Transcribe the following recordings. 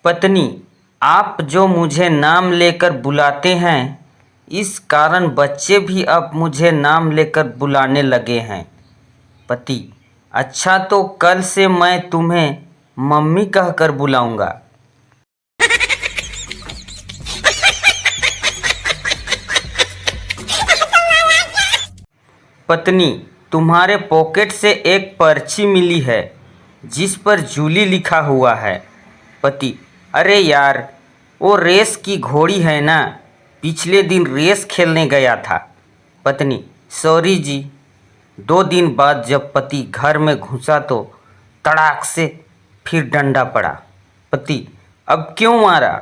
पत्नी, आप जो मुझे नाम लेकर बुलाते हैं, इस कारण बच्चे भी अब मुझे नाम लेकर बुलाने लगे हैं। पति, अच्छा तो कल से मैं तुम्हें मम्मी कहकर बुलाऊंगा। पत्नी, तुम्हारे पॉकेट से एक पर्ची मिली है जिस पर जूली लिखा हुआ है। पति, अरे यार, वो रेस की घोड़ी है ना, पिछले दिन रेस खेलने गया था। पत्नी, सॉरी जी। 2 दिन बाद जब पति घर में घुसा तो तड़ाक से फिर डंडा पड़ा। पति, अब क्यों मारा?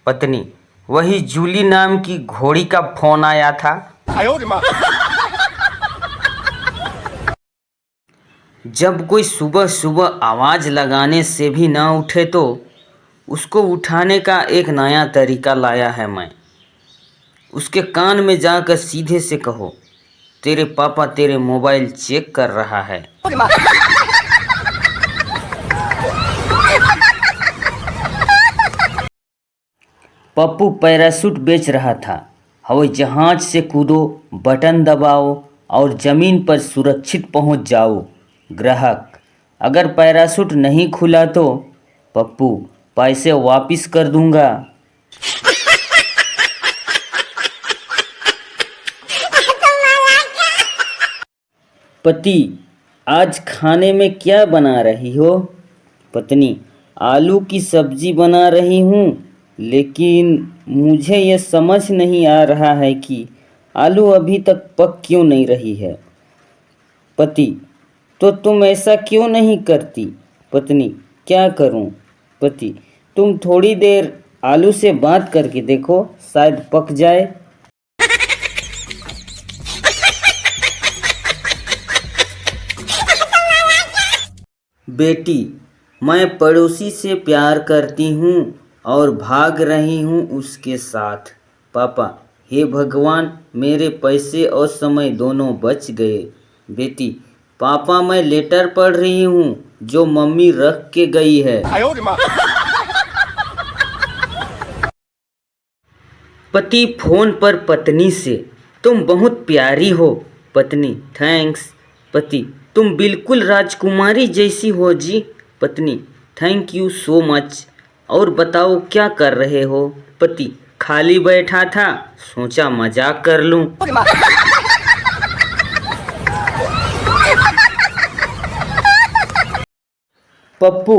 पत्नी, वही जूली नाम की घोड़ी का फोन आया था। जब कोई सुबह सुबह आवाज़ लगाने से भी ना उठे तो उसको उठाने का एक नया तरीका लाया है मैं। उसके कान में जाकर सीधे से कहो, तेरे पापा तेरे मोबाइल चेक कर रहा है। पप्पू पैराशूट बेच रहा था। हवाई जहाज से कूदो, बटन दबाओ और ज़मीन पर सुरक्षित पहुंच जाओ। ग्राहक, अगर पैराशूट नहीं खुला तो पप्पू, पैसे वापिस कर दूंगा। पति, आज खाने में क्या बना रही हो? पत्नी, आलू की सब्जी बना रही हूँ, लेकिन मुझे यह समझ नहीं आ रहा है कि आलू अभी तक पक क्यों नहीं रही है। पति, तो तुम ऐसा क्यों नहीं करती? पत्नी, क्या करूं? पति, तुम थोड़ी देर आलू से बात करके देखो, शायद पक जाए। बेटी, मैं पड़ोसी से प्यार करती हूँ और भाग रही हूँ उसके साथ। पापा, हे भगवान, मेरे पैसे और समय दोनों बच गए। बेटी, पापा, मैं लेटर पढ़ रही हूँ जो मम्मी रख के गई है। पति फोन पर पत्नी से, तुम बहुत प्यारी हो। पत्नी, थैंक्स। पति, तुम बिल्कुल राजकुमारी जैसी हो जी। पत्नी, थैंक यू सो मच। और बताओ क्या कर रहे हो? पति, खाली बैठा था, सोचा मजाक कर लूं। पप्पू,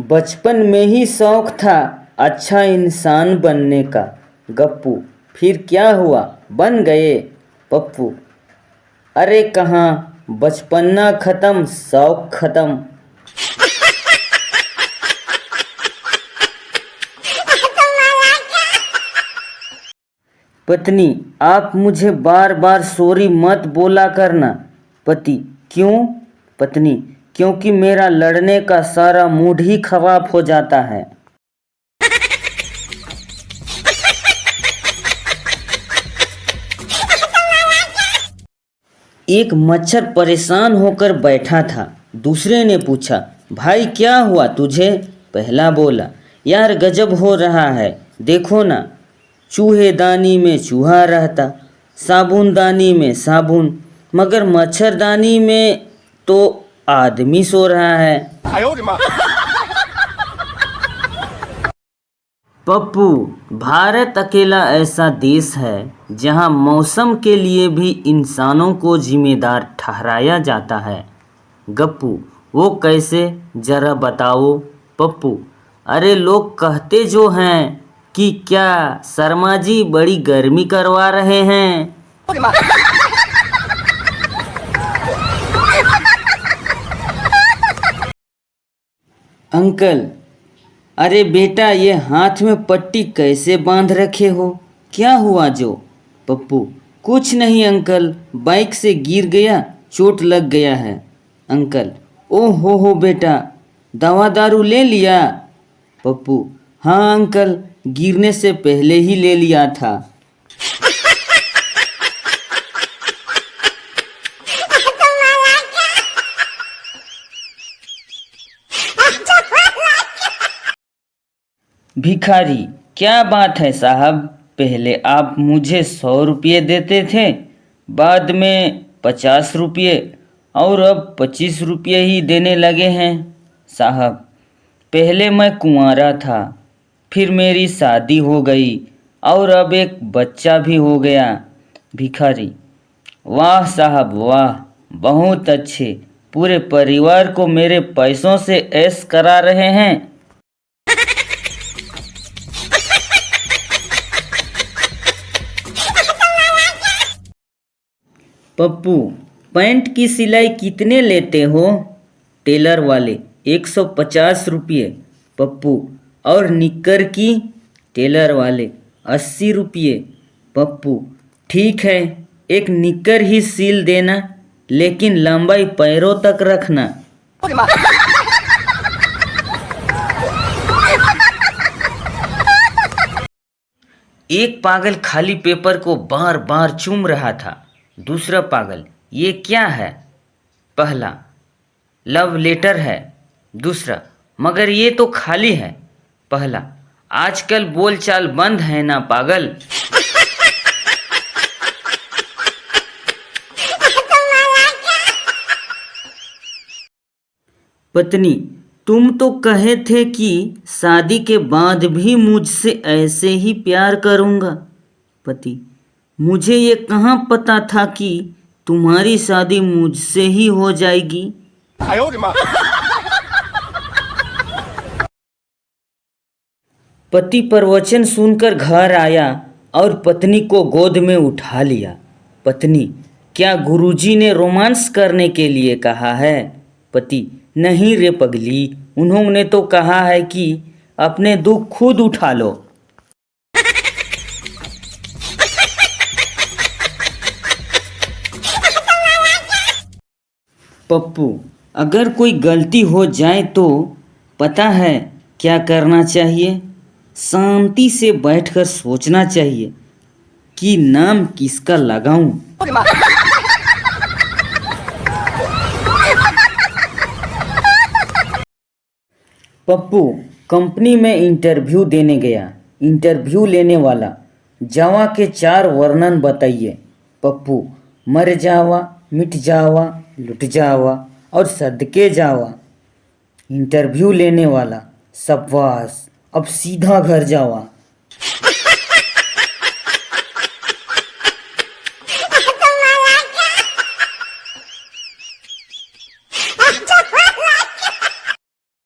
बचपन में ही शौक था अच्छा इंसान बनने का। गप्पू, फिर क्या हुआ, बन गए? पप्पू, अरे कहाँ, बचपना खत्म, शौक खत्म। पत्नी, आप मुझे बार बार सॉरी मत बोला करना। पति, क्यों? पत्नी, क्योंकि मेरा लड़ने का सारा मूड ही खराब हो जाता है। एक मच्छर परेशान होकर बैठा था। दूसरे ने पूछा, भाई क्या हुआ तुझे? पहला बोला, यार गजब हो रहा है, देखो ना, चूहेदानी में चूहा रहता, साबुनदानी में साबुन, मगर मच्छरदानी में तो आदमी सो रहा है। पप्पू, भारत अकेला ऐसा देश है जहां मौसम के लिए भी इंसानों को जिम्मेदार ठहराया जाता है। गप्पू, वो कैसे, जरा बताओ। पप्पू, अरे लोग कहते जो हैं कि क्या शर्मा जी बड़ी गर्मी करवा रहे हैं। अंकल, अरे बेटा, ये हाथ में पट्टी कैसे बांध रखे हो, क्या हुआ जो? पप्पू, कुछ नहीं अंकल, बाइक से गिर गया, चोट लग गया है। अंकल, ओ हो बेटा, दवा दारू ले लिया? पप्पू, हाँ अंकल, गिरने से पहले ही ले लिया था। भिखारी, क्या बात है साहब, पहले आप मुझे 100 रुपये देते थे, बाद में 50 रुपये और अब 25 रुपये ही देने लगे हैं। साहब, पहले मैं कुंवारा था, फिर मेरी शादी हो गई और अब एक बच्चा भी हो गया। भिखारी, वाह साहब वाह, बहुत अच्छे, पूरे परिवार को मेरे पैसों से ऐश करा रहे हैं। पप्पू, पैंट की सिलाई कितने लेते हो? टेलर वाले, 150 रुपये। पप्पू, और निक्कर की? टेलर वाले, 80 रुपये। पप्पू, ठीक है, एक निक्कर ही सिल देना, लेकिन लंबाई पैरों तक रखना। एक पागल खाली पेपर को बार बार चूम रहा था। दूसरा पागल, ये क्या है? पहला, लव लेटर है। दूसरा, मगर ये तो खाली है। पहला, आजकल बोलचाल बंद है ना पागल। पत्नी, तुम तो कहे थे कि शादी के बाद भी मुझसे ऐसे ही प्यार करूँगा। पति, मुझे ये कहाँ पता था कि तुम्हारी शादी मुझसे ही हो जाएगी। पति प्रवचन सुनकर घर आया और पत्नी को गोद में उठा लिया। पत्नी, क्या गुरुजी ने रोमांस करने के लिए कहा है? पति, नहीं रे पगली, उन्होंने तो कहा है कि अपने दुख खुद उठा लो। पप्पू, अगर कोई गलती हो जाए तो पता है क्या करना चाहिए? शांति से बैठकर सोचना चाहिए कि नाम किसका लगाऊं। पप्पू, कंपनी में इंटरव्यू देने गया। इंटरव्यू लेने वाला, जावा के 4 वर्णन बताइए। पप्पू, मर जावा, मिट जावा, लुट जावा और सदके जावा। इंटरव्यू लेने वाला, शाबाश, अब सीधा घर जावा।